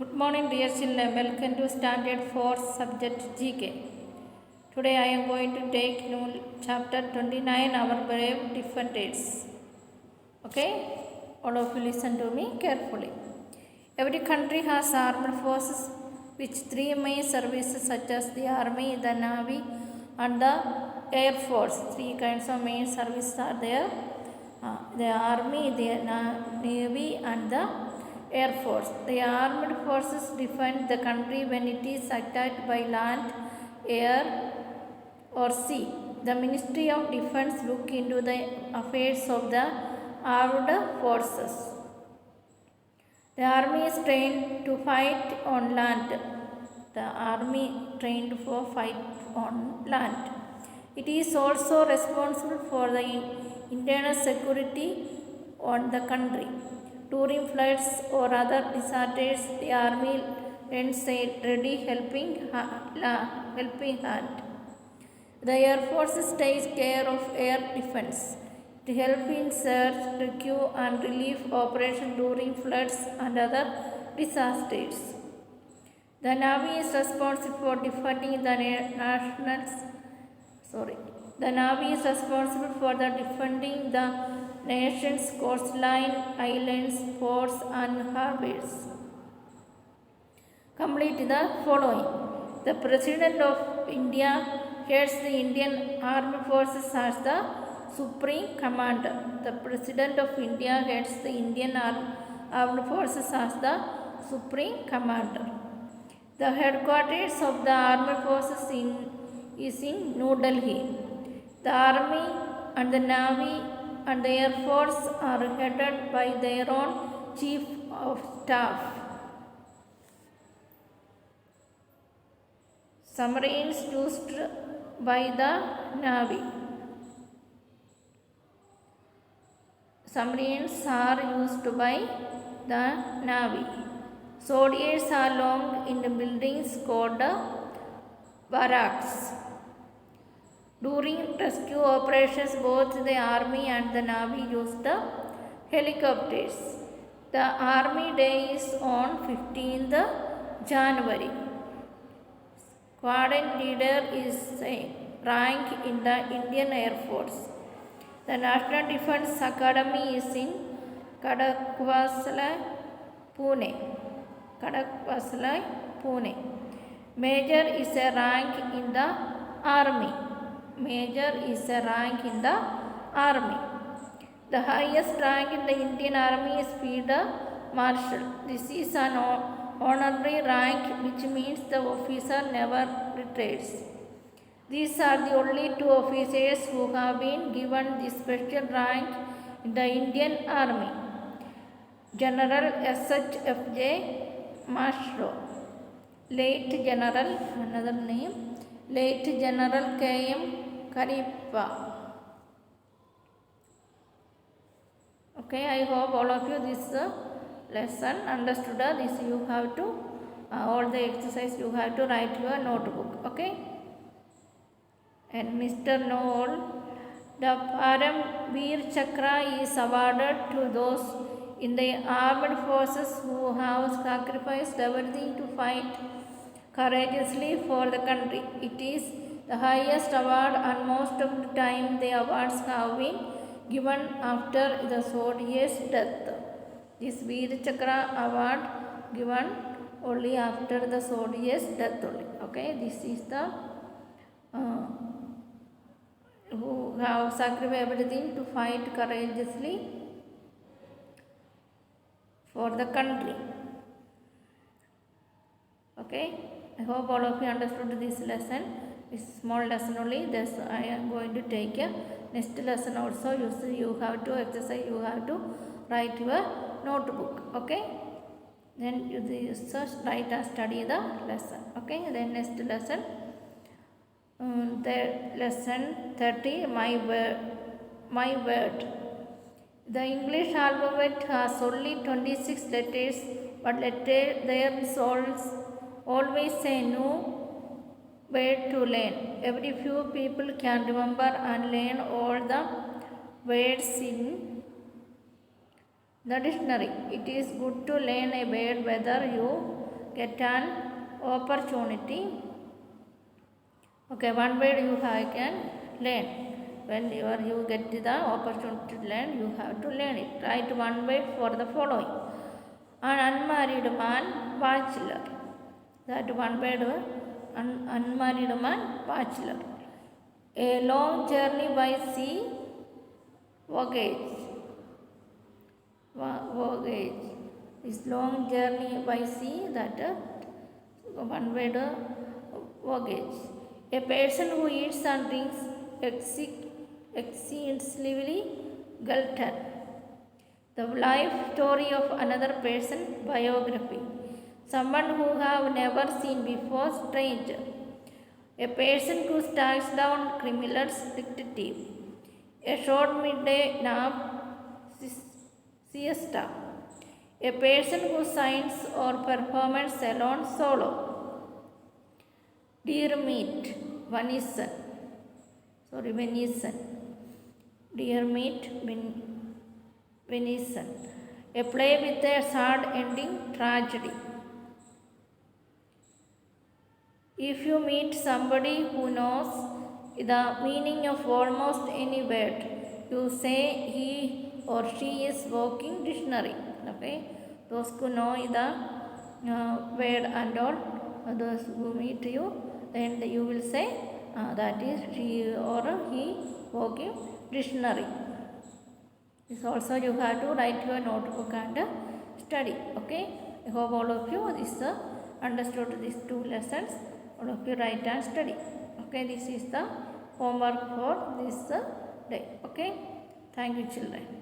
Good morning, dear children. Welcome to Standard 4 subject GK. Today I am going to take new chapter 29, Our Brave Defenders. Okay? All of you listen to me carefully. Every country has armed forces which three main services such as the army, the navy and the air force. Three kinds of main services are there. The army, the navy and the air force. The armed forces defend the country when it is attacked by land, air or sea. The Ministry of Defense look into the affairs of the armed forces. The army is trained to fight on land. The army trained for fight on land. It is also responsible for the internal security on the country. During floods or other disasters, the army lends a ready helping hand. The Air Force takes care of air defense. It helps in search, rescue and relief operations during floods and other disasters. The Navy is responsible for defending the nation's coastline, islands, ports and harbors. Complete the following. The President of India heads the Indian Armed Forces as the Supreme Commander. The President of India heads the Indian Armed Forces as the Supreme Commander. The headquarters of the Armed Forces is in New Delhi. The Army and the Navy and the Air Force are headed by their own Chief of Staff. Submarines used by the Navy. Submarines are used by the Navy. Soldiers are locked in the buildings called barracks. During rescue operations, both the army and the navy use the helicopters. The army day is on 15th January. Squadron leader is a rank in the Indian Air Force. The National Defense Academy is in Khadakwasla, Pune. Major is a rank in the army. The highest rank in the Indian Army is Field Marshal. This is an honorary rank which means the officer never retires. These are the only two officers who have been given this special rank in the Indian Army. General S.H.F.J. Mashro, late General K.M. Karippa. Okay, I hope all of you this lesson understood. This you have to all the exercise you have to write your notebook. Okay. And Mr. Noel, the Param Veer Chakra is awarded to those in the armed forces who have sacrificed everything to fight courageously for the country. It is the highest award and most of the time the awards have been given after the soldier's death. This Veer Chakra award given only after the soldier's death only. Okay, this is the who have sacrificed everything to fight courageously for the country. Okay, I hope all of you understood this lesson. This small lesson only. This I am going to take a next lesson also. You have to exercise. You have to write your notebook. Okay. Then you write and study the lesson. Okay. Then next lesson. The lesson 30. My word. The English alphabet has only 26 letters, but there is always a new word to learn. Every few people can remember and learn all the words in the dictionary. It is good to learn a word whether you get an opportunity. Okay, one word you have can learn. When you get the opportunity to learn, you have to learn it. Write one word for the following. An unmarried man, bachelor. That one word, unmarried man, bachelor. A long journey by sea, voyage. Voyage. This long journey by sea, that one word, voyage. A person who eats and drinks exceedingly glutton. The life story of another person, biography. Someone who have never seen before, stranger. A person who strikes down criminals, detective. A short midday nap, siesta. A person who signs or performance alone, solo. Deer meat, venison. Deer meat, venison. A play with a sad ending, tragedy. If you meet somebody who knows the meaning of almost any word, you say he or she is walking dictionary. Okay, those who know the word and all, those who meet you, then you will say that is she or he walking dictionary. This also you have to write your notebook and study. Okay, I hope all of you understood these two lessons. All of you write and study. Okay, this is the homework for this day. Okay, thank you children.